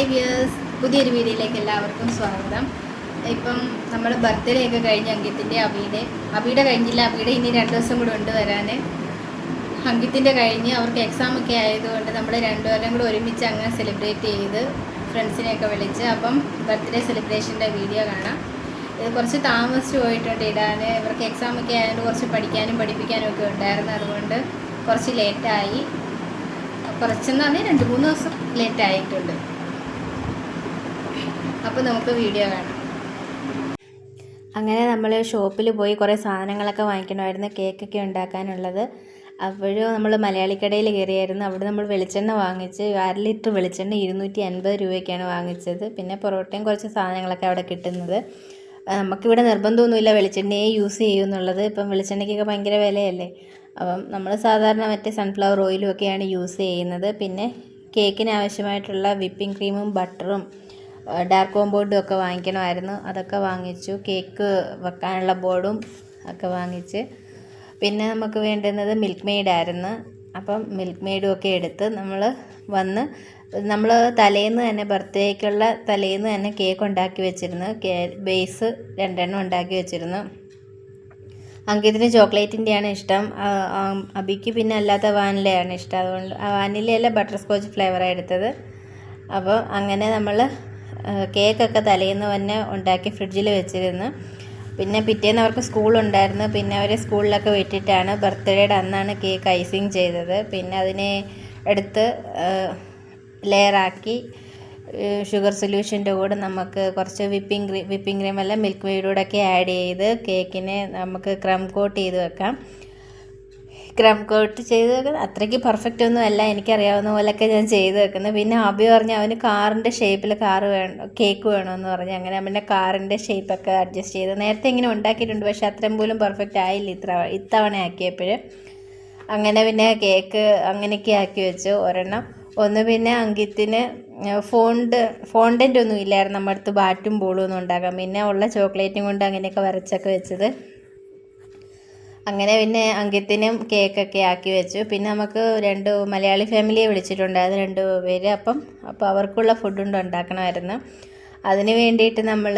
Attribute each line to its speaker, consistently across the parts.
Speaker 1: Hi viewers, പുതിയൊരു വീഡിയോയിലേക്ക് എല്ലാവർക്കും സ്വാഗതം. ഇപ്പം നമ്മൾ ബർത്ത്ഡേ ഒക്കെ കഴിഞ്ഞ് അങ്കിത്തിൻ്റെ അബിയുടെ കഴിഞ്ഞില്ല. അബിയുടെ ഇനി 2 ദിവസം കൂടെ ഉണ്ട് വരാൻ. അങ്കിത്തിൻ്റെ കഴിഞ്ഞ് അവർക്ക് എക്സാം ഒക്കെ ആയതുകൊണ്ട് നമ്മൾ രണ്ടുപേരും കൂടെ ഒരുമിച്ച് അങ്ങനെ സെലിബ്രേറ്റ് ചെയ്ത് ഫ്രണ്ട്സിനെയൊക്കെ വിളിച്ച് അപ്പം ബർത്ത്ഡേ സെലിബ്രേഷൻ്റെ വീഡിയോ കാണാം. ഇത് കുറച്ച് താമസിച്ച് പോയിട്ടുണ്ട് ഇടാൻ. ഇവർക്ക് എക്സാം ഒക്കെ ആയതുകൊണ്ട് കുറച്ച് പഠിക്കാനും പഠിപ്പിക്കാനും ഒക്കെ ഉണ്ടായിരുന്നു. അതുകൊണ്ട് കുറച്ച് ലേറ്റായി. കുറച്ചെന്ന് പറഞ്ഞാൽ 2-3 ദിവസം ലേറ്റ് ആയിട്ടുണ്ട്. അപ്പോൾ നമുക്ക് വീഡിയോ കാണാം. അങ്ങനെ നമ്മൾ ഷോപ്പിൽ പോയി കുറേ സാധനങ്ങളൊക്കെ വാങ്ങിക്കണമായിരുന്നു, കേക്കൊക്കെ ഉണ്ടാക്കാനുള്ളത്. അപ്പോഴും നമ്മൾ മലയാളിക്കടയിൽ കയറിയായിരുന്നു. അവിടെ നമ്മൾ വെളിച്ചെണ്ണ വാങ്ങിച്ച് 1/2 ലിറ്റർ വെളിച്ചെണ്ണ 250 രൂപയ്ക്കാണ് വാങ്ങിച്ചത്. പിന്നെ പൊറോട്ടയും കുറച്ച് സാധനങ്ങളൊക്കെ അവിടെ കിട്ടുന്നത്. നമുക്കിവിടെ നിർബന്ധമൊന്നുമില്ല വെളിച്ചെണ്ണയെ യൂസ് ചെയ്യുമെന്നുള്ളത്. ഇപ്പം വെളിച്ചെണ്ണയ്ക്കൊക്കെ ഭയങ്കര വിലയല്ലേ. അപ്പം നമ്മൾ സാധാരണ മറ്റേ സൺഫ്ലവർ ഓയിലും ഒക്കെയാണ് യൂസ് ചെയ്യുന്നത്. പിന്നെ കേക്കിന് ആവശ്യമായിട്ടുള്ള വിപ്പിംഗ് ക്രീമും ബട്ടറും ഡാർക്ക് കോമ്പൗണ്ടും ഒക്കെ വാങ്ങിക്കണമായിരുന്നു. അതൊക്കെ വാങ്ങിച്ചു. കേക്ക് വെക്കാനുള്ള ബോർഡും ഒക്കെ വാങ്ങിച്ച്. പിന്നെ നമുക്ക് വേണ്ടുന്നത് മിൽക്ക് മെയ്ഡായിരുന്നു. അപ്പം മിൽക്ക് മെയ്ഡും ഒക്കെ എടുത്ത് നമ്മൾ തലേന്ന് തന്നെ ബർത്ത്ഡേക്കുള്ള തലേന്ന് തന്നെ കേക്ക് ഉണ്ടാക്കി വെച്ചിരുന്നു. ബേസ് 2 എണ്ണം ഉണ്ടാക്കി വെച്ചിരുന്നു. അങ്കിത്തിന് ചോക്ലേറ്റിൻ്റെയാണ് ഇഷ്ടം. അബിക്ക് പിന്നെ അല്ലാത്ത വാനിലയാണ് ഇഷ്ടം. അതുകൊണ്ട് വാനിലയല്ല, ബട്ടർ സ്കോച്ച് ഫ്ലേവറാണ് എടുത്തത്. അപ്പോൾ അങ്ങനെ നമ്മൾ കേക്കൊക്കെ തലേന്ന് തന്നെ ഉണ്ടാക്കി ഫ്രിഡ്ജിൽ വെച്ചിരുന്നു. പിന്നെ പിറ്റേന്ന് അവർക്ക് സ്കൂളുണ്ടായിരുന്നു. പിന്നെ അവരെ സ്കൂളിലൊക്കെ വിട്ടിട്ടാണ് ബർത്ത്ഡേയുടെ അന്നാണ് കേക്ക് ഐസിങ് ചെയ്തത്. പിന്നെ അതിനെ എടുത്ത് ലെയറാക്കി ഷുഗർ സൊല്യൂഷൻ്റെ കൂടെ നമുക്ക് കുറച്ച് വിപ്പിംഗ് ക്രീം അല്ല മിൽക്ക് മെയ്ഡൂടെയൊക്കെ ആഡ് ചെയ്ത് കേക്കിനെ നമുക്ക് ക്രം കോട്ട് ചെയ്ത് വെക്കാം. ക്രം കോട്ട് ചെയ്ത് വെക്കുന്നത് അത്രയ്ക്ക് പെർഫെക്റ്റ് ഒന്നും അല്ല, എനിക്കറിയാവുന്ന പോലെയൊക്കെ ഞാൻ ചെയ്ത് വെക്കുന്നത്. പിന്നെ അബി പറഞ്ഞ് അവന് കാറിൻ്റെ ഷേപ്പിൽ കേക്ക് വേണമെന്ന് പറഞ്ഞ് അങ്ങനെ പിന്നെ കാറിൻ്റെ ഷേപ്പൊക്കെ അഡ്ജസ്റ്റ് ചെയ്ത് നേരത്തെ ഇങ്ങനെ ഉണ്ടാക്കിയിട്ടുണ്ട്. പക്ഷെ അത്രയും പോലും പെർഫെക്റ്റ് ആയില്ല ഇത്തവണ ആക്കിയപ്പോൾ. അങ്ങനെ പിന്നെ കേക്ക് അങ്ങനെയൊക്കെ ആക്കി വെച്ചു ഒരെണ്ണം. പിന്നെ അങ്കിത്തിന് ഫോണ്ടൻ്റ് ഒന്നും ഇല്ലായിരുന്നു നമ്മുടെ അടുത്ത്, ബാറ്റും ബോളും ഒന്നും ഉണ്ടാക്കാം. പിന്നെ ഉള്ള ചോക്ലേറ്റും കൊണ്ട് അങ്ങനെയൊക്കെ വരച്ചൊക്കെ വെച്ചത്. അങ്ങനെ പിന്നെ അങ്കിത്തിനും കേക്കൊക്കെ ആക്കി വെച്ചു. പിന്നെ നമുക്ക് 2 മലയാളി ഫാമിലിയെ വിളിച്ചിട്ടുണ്ടായിരുന്നു, 2 പേര്. അപ്പോൾ അവർക്കുള്ള ഫുഡ് ഉണ്ടാക്കണമായിരുന്നു. അതിന് വേണ്ടിയിട്ട് നമ്മൾ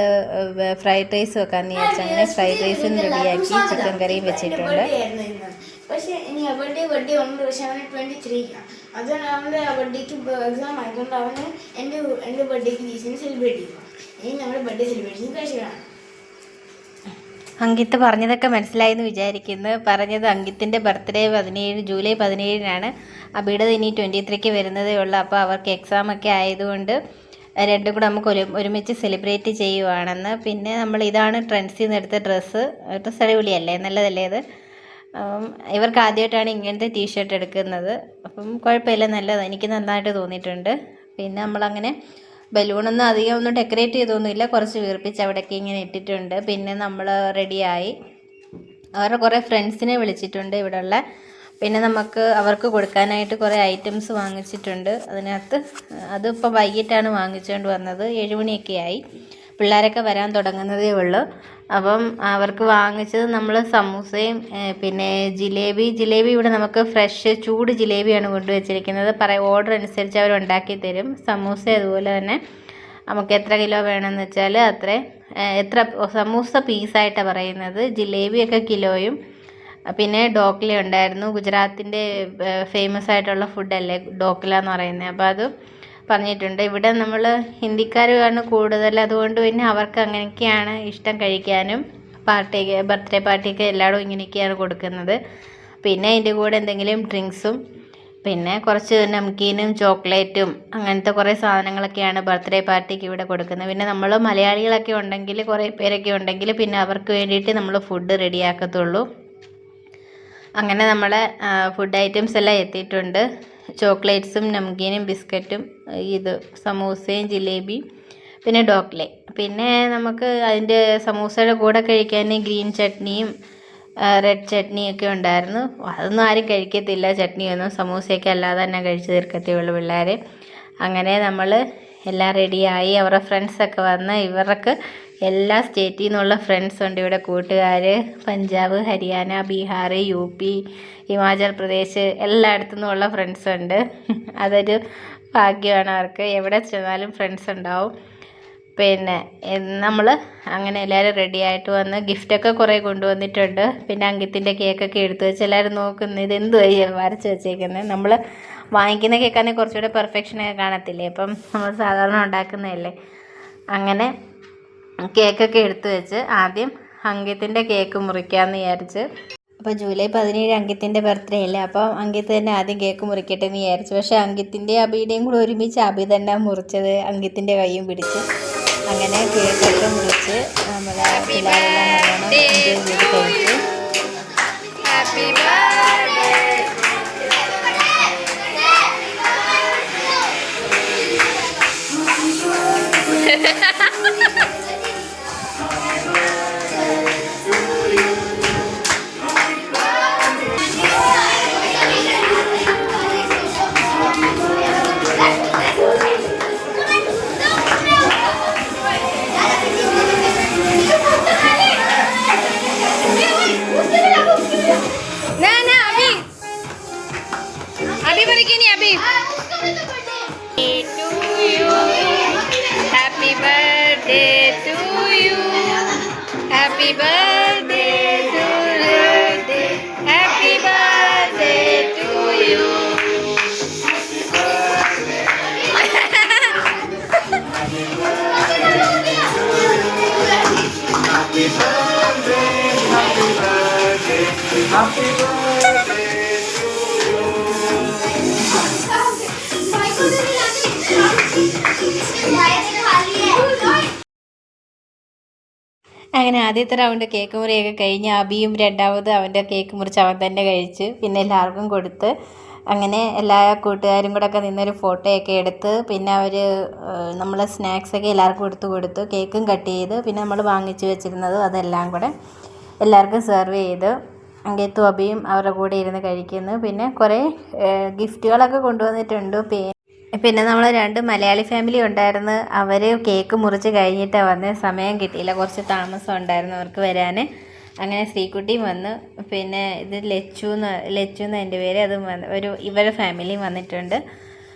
Speaker 1: ഫ്രൈഡ് റൈസ് വെക്കാമെന്ന് വിചാരിച്ചു. അങ്ങനെ ഫ്രൈഡ് റൈസും റെഡിയാക്കി ചിക്കൻ കറിയും വെച്ചിട്ടുണ്ട്.
Speaker 2: പക്ഷേ ഇനി ബർത്ത്ഡേ ഉണ്ട്. പക്ഷെ അവന് 23 അതുകൊണ്ട് അവൻ്റെ ബർത്ത്ഡേക്ക് എക്സാം ആയതുകൊണ്ട് അവന് എൻ്റെ ബർത്ത്ഡേക്ക് റീസൺ സെലിബ്രേറ്റ് ചെയ്യുക. ഇനി നമ്മുടെ ബർത്ത്ഡേ സെലിബ്രേഷൻ കഴിച്ചതാണ്.
Speaker 1: അങ്കിത്ത് പറഞ്ഞതൊക്കെ മനസ്സിലായെന്ന് വിചാരിക്കുന്നു. പറഞ്ഞത് അങ്കിത്തിൻ്റെ ബർത്ത്ഡേ ജൂലൈ 17-നാണ്. അബിയുടേത് ഇനി 23-ക്ക് വരുന്നതേ ഉള്ളൂ. അപ്പോൾ അവർക്ക് എക്സാമൊക്കെ ആയതുകൊണ്ട് രണ്ടും കൂടെ നമുക്ക് ഒരുമിച്ച് സെലിബ്രേറ്റ് ചെയ്യുവാണെന്ന്. പിന്നെ ഇതാണ് ട്രെൻഡ്സിൽ നിന്ന് എടുത്ത ഡ്രസ്സ് അടിപൊളിയല്ലേ, നല്ലതല്ലേ ഇത്. ഇവർക്ക് ആദ്യമായിട്ടാണ് ഇങ്ങനത്തെ ടീഷർട്ട് എടുക്കുന്നത്. അപ്പം കുഴപ്പമില്ല, നല്ലതാണ്, എനിക്ക് നന്നായിട്ട് തോന്നിയിട്ടുണ്ട്. പിന്നെ നമ്മളങ്ങനെ ബലൂണൊന്നും അധികം ഡെക്കറേറ്റ് ചെയ്തൊന്നുമില്ല, കുറച്ച് വീർപ്പിച്ച് അവിടെയൊക്കെ ഇങ്ങനെ ഇട്ടിട്ടുണ്ട്. പിന്നെ നമ്മൾ റെഡിയായി. അവരുടെ കുറേ ഫ്രണ്ട്സിനെ വിളിച്ചിട്ടുണ്ട് ഇവിടെയുള്ള. പിന്നെ നമുക്ക് അവർക്ക് കൊടുക്കാനായിട്ട് കുറേ ഐറ്റംസ് വാങ്ങിച്ചിട്ടുണ്ട്. അതിപ്പോൾ വൈകിട്ടാണ് വാങ്ങിച്ചുകൊണ്ട് വന്നത്. 7 മണിയൊക്കെ ആയി. പിള്ളേരൊക്കെ വരാൻ തുടങ്ങുന്നതേ ഉള്ളൂ. അപ്പം അവർക്ക് വാങ്ങിച്ചത് നമ്മൾ സമൂസയും പിന്നെ ജിലേബി ഇവിടെ നമുക്ക് ഫ്രഷ് ചൂട് ജിലേബിയാണ് കൊണ്ടുവച്ചിരിക്കുന്നത്. ഓർഡർ അനുസരിച്ച് അവർ ഉണ്ടാക്കി തരും. സമൂസ അതുപോലെ തന്നെ നമുക്ക് എത്ര കിലോ വേണമെന്ന് വെച്ചാൽ എത്ര സമൂസ പീസായിട്ടാണ് പറയുന്നത്. ജിലേബിയൊക്കെ കിലോയും. പിന്നെ ഡോക്ല ഉണ്ടായിരുന്നു. ഗുജറാത്തിൻ്റെ ഫേമസ് ആയിട്ടുള്ള ഫുഡല്ലേ ഡോക്ല എന്ന് പറയുന്നത്. അപ്പോൾ അത് പറഞ്ഞിട്ടുണ്ട്. ഇവിടെ നമ്മൾ ഹിന്ദിക്കാരാണ് കൂടുതൽ, അതുകൊണ്ട് പിന്നെ അവർക്ക് അങ്ങനെയൊക്കെയാണ് ഇഷ്ടം കഴിക്കാനും. ബർത്ത്ഡേ പാർട്ടിക്ക് എല്ലായിടും ഇങ്ങനെയൊക്കെയാണ് കൊടുക്കുന്നത്. പിന്നെ അതിൻ്റെ കൂടെ എന്തെങ്കിലും ഡ്രിങ്ക്സും പിന്നെ കുറച്ച് നംകീനും ചോക്ലേറ്റും അങ്ങനത്തെ കുറേ സാധനങ്ങളൊക്കെയാണ് ബർത്ത്ഡേ പാർട്ടിക്ക് ഇവിടെ കൊടുക്കുന്നത്. പിന്നെ നമ്മൾ മലയാളികളൊക്കെ ഉണ്ടെങ്കിൽ, കുറേ പേരൊക്കെ ഉണ്ടെങ്കിൽ പിന്നെ അവർക്ക് വേണ്ടിയിട്ട് നമ്മൾ ഫുഡ് റെഡിയാക്കത്തുള്ളൂ. അങ്ങനെ നമ്മളെ ഫുഡ് ഐറ്റംസ് എല്ലാം എത്തിയിട്ടുണ്ട്. ചോക്ലേറ്റ്സും നംകീനും ബിസ്ക്കറ്റും സമൂസയും ജിലേബിയും പിന്നെ ഡോക്ലെ. പിന്നെ നമുക്ക് അതിൻ്റെ സമൂസയുടെ കൂടെ കഴിക്കാൻ ഗ്രീൻ ചട്നിയും റെഡ് ചട്നിയൊക്കെ ഉണ്ടായിരുന്നു. അതൊന്നും ആരും കഴിക്കത്തില്ല, ചട്നിയൊന്നും. സമൂസയൊക്കെ അല്ലാതെ തന്നെ കഴിച്ച് തീർക്കത്തേ ഉള്ളൂ പിള്ളേർ. അങ്ങനെ നമ്മൾ എല്ലാം റെഡിയായി. അവരുടെ ഫ്രണ്ട്സൊക്കെ വന്ന്, ഇവർക്ക് എല്ലാ സ്റ്റേറ്റിൽ നിന്നുള്ള ഫ്രണ്ട്സ് ഉണ്ട് ഇവിടെ, കൂട്ടുകാർ. പഞ്ചാബ്, ഹരിയാന, ബീഹാർ, UP, ഹിമാചൽ പ്രദേശ് എല്ലായിടത്തു നിന്നുള്ള ഫ്രണ്ട്സ് ഉണ്ട്. അതൊരു ഭാഗ്യമാണ് അവർക്ക്, എവിടെ ചെന്നാലും ഫ്രണ്ട്സ് ഉണ്ടാവും. പിന്നെ നമ്മൾ അങ്ങനെ എല്ലാവരും റെഡി ആയിട്ട് വന്ന് ഗിഫ്റ്റൊക്കെ കുറേ കൊണ്ടുവന്നിട്ടുണ്ട്. പിന്നെ അങ്കിത്തിൻ്റെ കേക്കൊക്കെ എടുത്തു വെച്ച് എല്ലാവരും നോക്കുന്നു, ഇതെന്തുവായി വരച്ച് വെച്ചേക്കുന്നത്. നമ്മൾ വാങ്ങിക്കുന്ന കേക്കാണെങ്കിൽ കുറച്ചുകൂടെ പെർഫെക്ഷനൊക്കെ കാണത്തില്ലേ, അപ്പം നമ്മൾ സാധാരണ ഉണ്ടാക്കുന്നതല്ലേ. അങ്ങനെ കേക്കൊക്കെ എടുത്തു വെച്ച് ആദ്യം അങ്കിത്തിൻ്റെ കേക്ക് മുറിക്കാമെന്ന് വിചാരിച്ച്. അപ്പോൾ ജൂലൈ 17 അങ്കിത്തിൻ്റെ ബർത്ത്ഡേ അല്ലേ, അപ്പോൾ അങ്കിത്ത് തന്നെ ആദ്യം കേക്ക് മുറിക്കട്ടെ എന്ന് വിചാരിച്ചു. പക്ഷേ അങ്കിത്തിൻ്റെ അബിയുടെയും കൂടെ ഒരുമിച്ച് അബി തന്നെ മുറിച്ചത്, അങ്കിത്തിൻ്റെ കൈയും പിടിച്ച്. അങ്ങനെ കേക്കൊക്കെ മുറിച്ച് നമ്മുടെ പിള്ളേരെല്ലാം നല്ലോണം എൻജോയ് ചെയ്ത് കഴിച്ചു. Happy birthday to you. Happy birthday to you. Happy birthday to you.
Speaker 3: Happy birthday, happy birthday, happy birthday to you.
Speaker 1: അങ്ങനെ ആദ്യത്തെ റൗണ്ട് കേക്ക് മുറിയൊക്കെ കഴിഞ്ഞ് അബിയും രണ്ടാമത് അവൻ്റെ കേക്ക് മുറിച്ച് അവൻ തന്നെ കഴിച്ച്. പിന്നെ എല്ലാവർക്കും കൊടുത്ത്. അങ്ങനെ എല്ലാ കൂട്ടുകാരും കൂടെ ഒക്കെ നിന്നൊരു ഫോട്ടോയൊക്കെ എടുത്ത് പിന്നെ അവർ നമ്മൾ സ്നാക്സൊക്കെ എല്ലാവർക്കും കൊടുത്തു. കേക്കും കട്ട് ചെയ്ത് പിന്നെ നമ്മൾ വാങ്ങിച്ച് വെച്ചിരുന്നത് അതെല്ലാം കൂടെ എല്ലാവർക്കും സെർവ് ചെയ്ത്. അങ്കേത്തും അബിയും അവരുടെ കൂടെ ഇരുന്ന് കഴിക്കുന്നു. പിന്നെ കുറേ ഗിഫ്റ്റുകളൊക്കെ കൊണ്ടുവന്നിട്ടുണ്ട്. പിന്നെ നമ്മൾ 2 മലയാളി ഫാമിലി ഉണ്ടായിരുന്നു. അവർ കേക്ക് മുറിച്ച് കഴിഞ്ഞിട്ടാണ് വന്ന്, സമയം കിട്ടിയില്ല, കുറച്ച് താമസം ഉണ്ടായിരുന്നു അവർക്ക് വരാൻ. അങ്ങനെ ശ്രീകുട്ടിയും വന്നു. പിന്നെ ഇത് ലച്ചു എന്ന് എൻ്റെ പേര്, അതും ഇവരുടെ ഫാമിലിയും വന്നിട്ടുണ്ട്.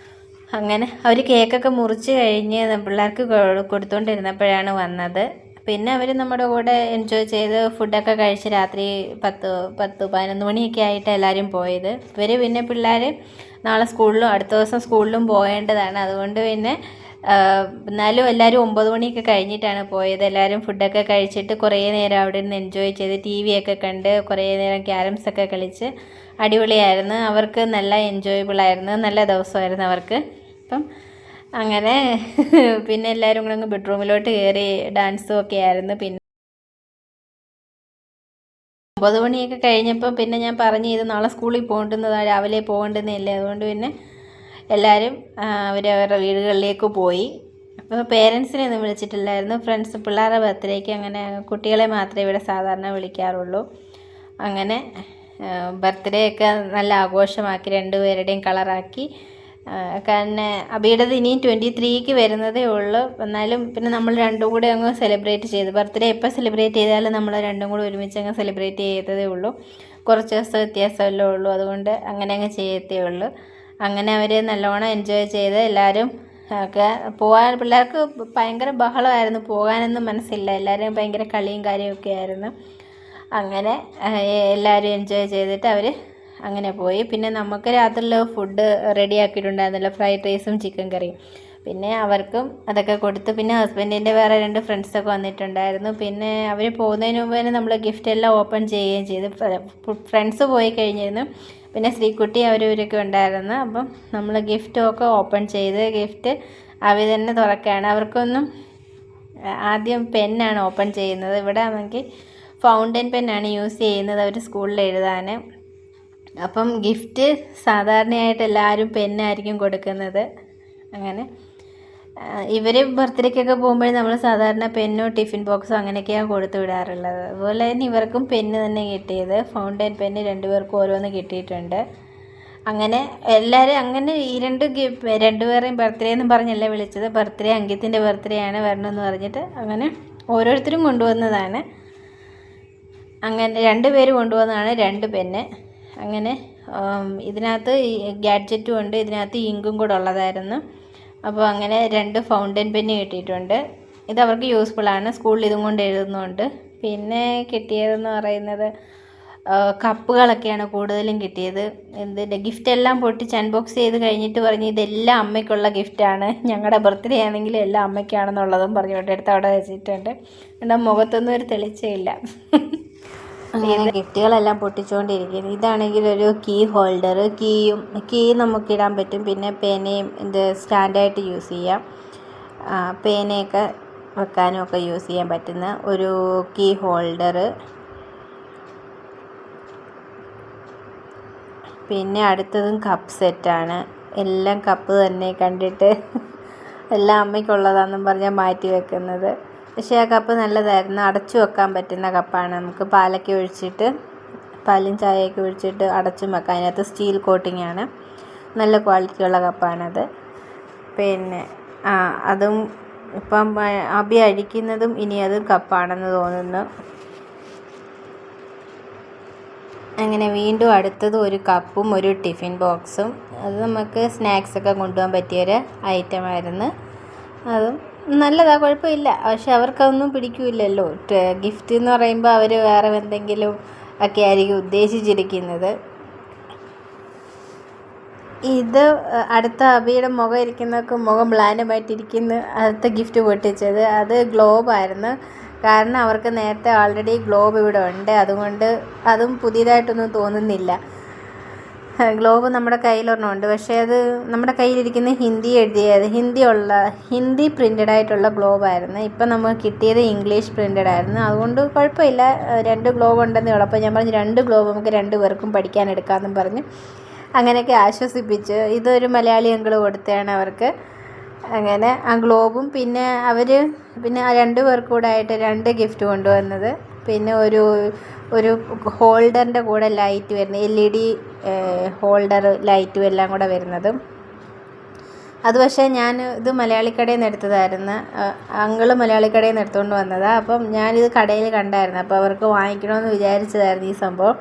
Speaker 1: അങ്ങനെ അവർ കേക്കൊക്കെ മുറിച്ച് കഴിഞ്ഞ് പിള്ളേർക്ക് കൊടുത്തുകൊണ്ടിരുന്നപ്പോഴാണ് വന്നത്. പിന്നെ അവർ നമ്മുടെ കൂടെ എൻജോയ് ചെയ്ത് ഫുഡൊക്കെ കഴിച്ച് രാത്രി 10-11 മണിയൊക്കെ ആയിട്ട് എല്ലാവരും പോയത്. ഇവർ പിന്നെ പിള്ളേർ നാളെ സ്കൂളിലും അടുത്ത ദിവസം സ്കൂളിലും പോകേണ്ടതാണ്. അതുകൊണ്ട് പിന്നെ എന്നാലും എല്ലാവരും 9 മണിയൊക്കെ കഴിഞ്ഞിട്ടാണ് പോയത്. എല്ലാവരും ഫുഡൊക്കെ കഴിച്ചിട്ട് കുറേ നേരം അവിടെ നിന്ന് എൻജോയ് ചെയ്ത് ടി വി ഒക്കെ കണ്ട് കുറേ നേരം ക്യാരംസൊക്കെ കളിച്ച് അടിപൊളിയായിരുന്നു. അവർക്ക് നല്ല എൻജോയബിളായിരുന്നു, നല്ല ദിവസമായിരുന്നു അവർക്ക്. അപ്പം അങ്ങനെ പിന്നെ എല്ലാവരും കൂടെ അങ്ങ് ബെഡ്റൂമിലോട്ട് കയറി ഡാൻസും ഒക്കെ ആയിരുന്നു. പിന്നെ 9 മണിയൊക്കെ കഴിഞ്ഞപ്പോൾ പിന്നെ ഞാൻ പറഞ്ഞു ഇത് നാളെ സ്കൂളിൽ പോകേണ്ടുന്നതാണ്, രാവിലെ പോകേണ്ടുന്നതല്ലേ. അതുകൊണ്ട് പിന്നെ എല്ലാവരും അവരവരുടെ വീടുകളിലേക്ക് പോയി. അപ്പോൾ പേരൻസിനെ ഒന്നും വിളിച്ചിട്ടില്ലായിരുന്നു. ഫ്രണ്ട്സ് പിള്ളേരുടെ ബർത്ത്ഡേക്ക് അങ്ങനെ കുട്ടികളെ മാത്രമേ ഇവിടെ സാധാരണ വിളിക്കാറുള്ളൂ. അങ്ങനെ ബർത്ത്ഡേ ഒക്കെ നല്ല ആഘോഷമാക്കി, 2 പേരുടെയും കളറാക്കി. കാരണം അബിയുടേത് ഇനിയും 23ക്ക് വരുന്നതേ ഉള്ളൂ. എന്നാലും പിന്നെ നമ്മൾ രണ്ടും കൂടെ അങ്ങ് സെലിബ്രേറ്റ് ചെയ്തു. ബർത്ത്ഡേ എപ്പോൾ സെലിബ്രേറ്റ് ചെയ്താലും നമ്മൾ രണ്ടും കൂടെ ഒരുമിച്ച് അങ്ങ് സെലിബ്രേറ്റ് ചെയ്തതേ ഉള്ളൂ. കുറച്ച് ദിവസം വ്യത്യാസമല്ലേ ഉള്ളൂ, അതുകൊണ്ട് അങ്ങനെ അങ്ങ് ചെയ്യത്തേ ഉള്ളൂ. അങ്ങനെ അവർ നല്ലോണം എൻജോയ് ചെയ്ത് എല്ലാവരും ഒക്കെ പിള്ളേർക്ക് ഭയങ്കര ബഹളമായിരുന്നു, പോകാനൊന്നും മനസ്സില്ല. എല്ലാവരും ഭയങ്കര കളിയും കാര്യമൊക്കെ ആയിരുന്നു. അങ്ങനെ എല്ലാവരും എൻജോയ് ചെയ്തിട്ട് അവർ അങ്ങനെ പോയി. പിന്നെ നമുക്ക് രാത്രിയിൽ ഫുഡ് റെഡി ആക്കിയിട്ടുണ്ടായിരുന്നല്ലോ, ഫ്രൈഡ് റൈസും ചിക്കൻ കറിയും. പിന്നെ അവർക്കും അതൊക്കെ കൊടുത്ത് പിന്നെ ഹസ്ബൻഡിൻ്റെ വേറെ 2 ഫ്രണ്ട്സൊക്കെ വന്നിട്ടുണ്ടായിരുന്നു. പിന്നെ അവർ പോകുന്നതിന് മുമ്പ് തന്നെ നമ്മൾ ഗിഫ്റ്റ് എല്ലാം ഓപ്പൺ ചെയ്യുകയും ചെയ്തു. ഫ്രണ്ട്സ് പോയി കഴിഞ്ഞിരുന്നു. പിന്നെ ശ്രീകുട്ടി അവരൊക്കെ ഉണ്ടായിരുന്നു. അപ്പം നമ്മൾ ഗിഫ്റ്റൊക്കെ ഓപ്പൺ ചെയ്ത് ഗിഫ്റ്റ് അവർ തന്നെ തുറക്കുകയാണ്. അവർക്കൊന്നും ആദ്യം പെന്നാണ് ഓപ്പൺ ചെയ്യുന്നത്. ഇവിടെ ആണെങ്കിൽ ഫൗണ്ടൻ പെന്നാണ് യൂസ് ചെയ്യുന്നത് അവർ സ്കൂളിൽ എഴുതാൻ. അപ്പം ഗിഫ്റ്റ് സാധാരണയായിട്ട് എല്ലാവരും പെന്നായിരിക്കും കൊടുക്കുന്നത്. അങ്ങനെ ഇവർ ബർത്ത്ഡേക്കൊക്കെ പോകുമ്പോൾ നമ്മൾ സാധാരണ പെന്നോ ടിഫിൻ ബോക്സോ അങ്ങനെയൊക്കെയാണ് കൊടുത്തു വിടാറുള്ളത്. അതുപോലെ തന്നെ ഇവർക്കും പെന്ന് തന്നെ കിട്ടിയത്. ഫൗണ്ടൻ പെന്ന് 2 പേർക്കും ഓരോന്ന് കിട്ടിയിട്ടുണ്ട്. അങ്ങനെ എല്ലാവരും അങ്ങനെ ഈ 2 പേരെയും ബർത്ത്ഡേ എന്നും പറഞ്ഞല്ല വിളിച്ചത്. ബർത്ത്ഡേ അങ്കിത്തിൻ്റെ ബർത്ത്ഡേ ആണ് വരണമെന്ന് പറഞ്ഞിട്ട് അങ്ങനെ ഓരോരുത്തരും കൊണ്ടുവന്നതാണ്. അങ്ങനെ 2 പേര് കൊണ്ടുവന്നതാണ് 2 പെന്ന്. അങ്ങനെ ഇതിനകത്ത് ഗാഡ്ജറ്റും ഉണ്ട്, ഇതിനകത്ത് ഇങ്കും കൂടെ ഉള്ളതായിരുന്നു. അപ്പോൾ അങ്ങനെ 2 ഫൗണ്ടൻ പെന്ന് കിട്ടിയിട്ടുണ്ട്. ഇത് അവർക്ക് യൂസ്ഫുള്ളാണ്, സ്കൂളിൽ ഇതും കൊണ്ട് എഴുതുന്നുണ്ട്. പിന്നെ കിട്ടിയതെന്ന് പറയുന്നത് കപ്പുകളൊക്കെയാണ് കൂടുതലും കിട്ടിയത്. എന്തിൻ്റെ ഗിഫ്റ്റ് എല്ലാം പൊട്ടിച്ച് അൺബോക്സ് ചെയ്ത് കഴിഞ്ഞിട്ട് പറഞ്ഞ് ഇതെല്ലാം അമ്മയ്ക്കുള്ള ഗിഫ്റ്റാണ്, ഞങ്ങളുടെ ബർത്ത്ഡേ ആണെങ്കിലും എല്ലാം അമ്മയ്ക്കാണെന്നുള്ളതും പറഞ്ഞുകൊണ്ട് എടുത്ത് അവിടെ വെച്ചിട്ടുണ്ട്. എൻ്റെ മുഖത്തൊന്നും ഒരു തെളിച്ചയില്ല. അങ്ങനെ ഗിഫ്റ്റുകളെല്ലാം പൊട്ടിച്ചുകൊണ്ടിരിക്കുന്നു. ഇതാണെങ്കിൽ ഒരു കീ ഹോൾഡർ, കീ നമുക്കിടാൻ പറ്റും. പിന്നെ പേനയും ഇത് സ്റ്റാൻഡായിട്ട് യൂസ് ചെയ്യാം, പേനയൊക്കെ വെക്കാനും ഒക്കെ യൂസ് ചെയ്യാൻ പറ്റുന്ന ഒരു കീ ഹോൾഡർ. പിന്നെ അടുത്തതും കപ്പ് സെറ്റാണ്. എല്ലാം കപ്പ് തന്നെ കണ്ടിട്ട് എല്ലാം അമ്മയ്ക്കുള്ളതാണെന്നും പറഞ്ഞാൽ മാറ്റി വെക്കുന്നത്. പക്ഷേ ആ കപ്പ് നല്ലതായിരുന്നു, അടച്ചു വെക്കാൻ പറ്റുന്ന കപ്പാണ്. നമുക്ക് പാലൊക്കെ ഒഴിച്ചിട്ട്, പാലും ചായയൊക്കെ ഒഴിച്ചിട്ട് അടച്ചും വെക്കാം. അതിനകത്ത് സ്റ്റീൽ കോട്ടിങ്ങാണ്, നല്ല ക്വാളിറ്റിയുള്ള കപ്പാണത്. പിന്നെ അതും ഇപ്പം അബി അഴിക്കുന്നതും ഇനി അത് കപ്പാണെന്ന് തോന്നുന്നു. അങ്ങനെ വീണ്ടും അടുത്തത് ഒരു കപ്പും ഒരു ടിഫിൻ ബോക്സും. അത് നമുക്ക് സ്നാക്സൊക്കെ കൊണ്ടുപോകാൻ പറ്റിയൊരു ഐറ്റമായിരുന്നു. അതും നല്ലതാണ്, കുഴപ്പമില്ല. പക്ഷെ അവർക്കതൊന്നും പിടിക്കില്ലല്ലോ. ഗിഫ്റ്റ് എന്ന് പറയുമ്പോൾ അവർ വേറെ എന്തെങ്കിലും ഒക്കെ ആയിരിക്കും ഉദ്ദേശിച്ചിരിക്കുന്നത്. ഇത് അടുത്ത അബിയുടെ മുഖം ഇരിക്കുന്നതൊക്കെ മുഖം ബ്ലാൻഡമായിട്ടിരിക്കുന്ന അടുത്ത ഗിഫ്റ്റ് പൊട്ടിച്ചത് അത് ഗ്ലോബായിരുന്നു. കാരണം അവർക്ക് നേരത്തെ ഓൾറെഡി ഗ്ലോബ് ഇവിടെ ഉണ്ട്, അതുകൊണ്ട് അതും പുതിയതായിട്ടൊന്നും തോന്നുന്നില്ല. ഗ്ലോബ് നമ്മുടെ കയ്യിലൊരെണ്ണമുണ്ട്, പക്ഷേ അത് നമ്മുടെ കയ്യിലിരിക്കുന്ന ഹിന്ദി പ്രിൻ്റഡ് ആയിട്ടുള്ള ഗ്ലോബായിരുന്നു. ഇപ്പം നമുക്ക് കിട്ടിയത് ഇംഗ്ലീഷ് പ്രിൻ്റഡ് ആയിരുന്നു, അതുകൊണ്ട് കുഴപ്പമില്ല. 2 ഗ്ലോബ് ഉണ്ടെന്നേ ഉള്ളൂ. അപ്പോൾ ഞാൻ പറഞ്ഞു 2 ഗ്ലോബ് നമുക്ക് 2 പേർക്കും പഠിക്കാൻ എടുക്കാമെന്നും പറഞ്ഞ് അങ്ങനെയൊക്കെ ആശ്വസിപ്പിച്ച്. ഇതൊരു മലയാളി അങ്കിള് കൊടുത്തതാണ് അവർക്ക്. അങ്ങനെ ആ ഗ്ലോബും പിന്നെ അവർ പിന്നെ ആ 2 പേർക്ക് കൂടെ ആയിട്ട് 2 ഗിഫ്റ്റ് കൊണ്ടുവന്നത്. പിന്നെ ഒരു ഹോൾഡറിൻ്റെ കൂടെ ലൈറ്റ് വരുന്നത്, LED ഹോൾഡർ ലൈറ്റും എല്ലാം കൂടെ വരുന്നതും. അത് പക്ഷേ ഇത് മലയാളിക്കടയിൽ നിന്ന് എടുത്തതായിരുന്നു, അങ്കിള് മലയാളിക്കടയിൽ നിന്ന് എടുത്തുകൊണ്ട് വന്നതാണ്. അപ്പം ഞാനിത് കടയിൽ കണ്ടായിരുന്നു, അപ്പോൾ അവർക്ക് വാങ്ങിക്കണമെന്ന് വിചാരിച്ചതായിരുന്നു ഈ സംഭവം.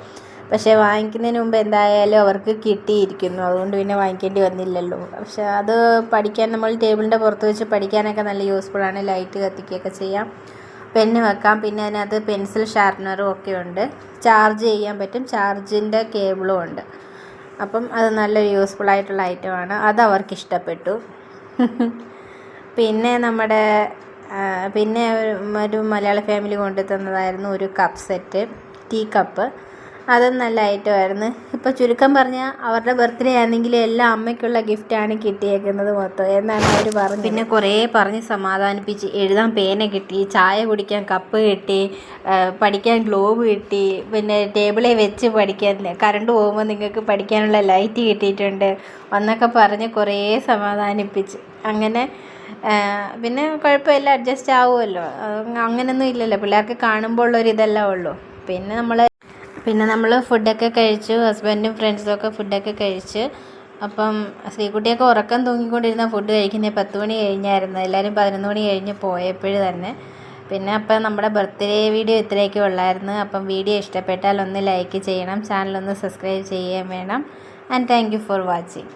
Speaker 1: പക്ഷേ വാങ്ങിക്കുന്നതിന് മുമ്പ് എന്തായാലും അവർക്ക് കിട്ടിയിരിക്കുന്നു, അതുകൊണ്ട് പിന്നെ വാങ്ങിക്കേണ്ടി വന്നില്ലല്ലോ. പക്ഷേ അത് പഠിക്കാൻ നമ്മൾ ടേബിളിൻ്റെ പുറത്ത് വെച്ച് പഠിക്കാനൊക്കെ നല്ല യൂസ്ഫുള്ളാണ്. ലൈറ്റ് കത്തിക്കുകയൊക്കെ ചെയ്യാം, പെന്ന് വെക്കാം. പിന്നെ അതിനകത്ത് പെൻസിൽ ഷാർപ്പനറും ഒക്കെ ഉണ്ട്, ചാർജ് ചെയ്യാൻ പറ്റും, ചാർജിൻ്റെ കേബിളും ഉണ്ട്. അപ്പം അത് നല്ലൊരു യൂസ്ഫുള്ളായിട്ടുള്ള ഐറ്റമാണ്, അത് അവർക്ക് ഇഷ്ടപ്പെട്ടു. പിന്നെ പിന്നെ ഒരു മലയാളി ഫാമിലി കൊണ്ടു തന്നതായിരുന്നു ഒരു കപ്പ് സെറ്റ്, ടീ കപ്പ്. അതും നല്ല ഐറ്റമായിരുന്നു. ഇപ്പോൾ ചുരുക്കം പറഞ്ഞാൽ അവരുടെ ബർത്ത്ഡേ ആണെങ്കിൽ എല്ലാം അമ്മയ്ക്കുള്ള ഗിഫ്റ്റാണ് കിട്ടിയേക്കുന്നത് മൊത്തം എന്നാണ് അവർ പറഞ്ഞത്. പിന്നെ കുറേ പറഞ്ഞ് സമാധാനിപ്പിച്ച്, എഴുതാൻ പേന കിട്ടി, ചായ കുടിക്കാൻ കപ്പ് കിട്ടി, പഠിക്കാൻ ഗ്ലോബ് കിട്ടി, പിന്നെ ടേബിളിൽ വെച്ച് പഠിക്കാൻ കറണ്ട് പോകുമ്പോൾ നിങ്ങൾക്ക് പഠിക്കാനുള്ള ലൈറ്റ് കിട്ടിയിട്ടുണ്ട് എന്നൊക്കെ പറഞ്ഞ് കുറേ സമാധാനിപ്പിച്ച്. അങ്ങനെ പിന്നെ കുഴപ്പമില്ല, അഡ്ജസ്റ്റ് ആവുമല്ലോ. അങ്ങനെയൊന്നും ഇല്ലല്ലോ, പിള്ളേർക്ക് കാണുമ്പോൾ ഉള്ളൊരിതെല്ലാം ഉള്ളൂ. പിന്നെ നമ്മൾ ഫുഡൊക്കെ കഴിച്ചു, ഹസ്ബൻഡും ഫ്രണ്ട്സും ഒക്കെ ഫുഡൊക്കെ കഴിച്ച്. അപ്പം ശ്രീകുട്ടിയൊക്കെ ഉറക്കം തൂങ്ങിക്കൊണ്ടിരുന്ന ഫുഡ് കഴിക്കുന്നത് 10 മണി കഴിഞ്ഞായിരുന്നു. എല്ലാവരും 11 മണി കഴിഞ്ഞ് പോയപ്പോഴും തന്നെ. പിന്നെ അപ്പം നമ്മുടെ ബർത്ത്ഡേ വീഡിയോ ഇത്രയൊക്കെ ഉള്ളായിരുന്നു. അപ്പം വീഡിയോ ഇഷ്ടപ്പെട്ടാൽ ഒന്ന് ലൈക്ക് ചെയ്യണം, ചാനലൊന്ന് സബ്സ്ക്രൈബ് ചെയ്യുകയും വേണം. And thank you for watching.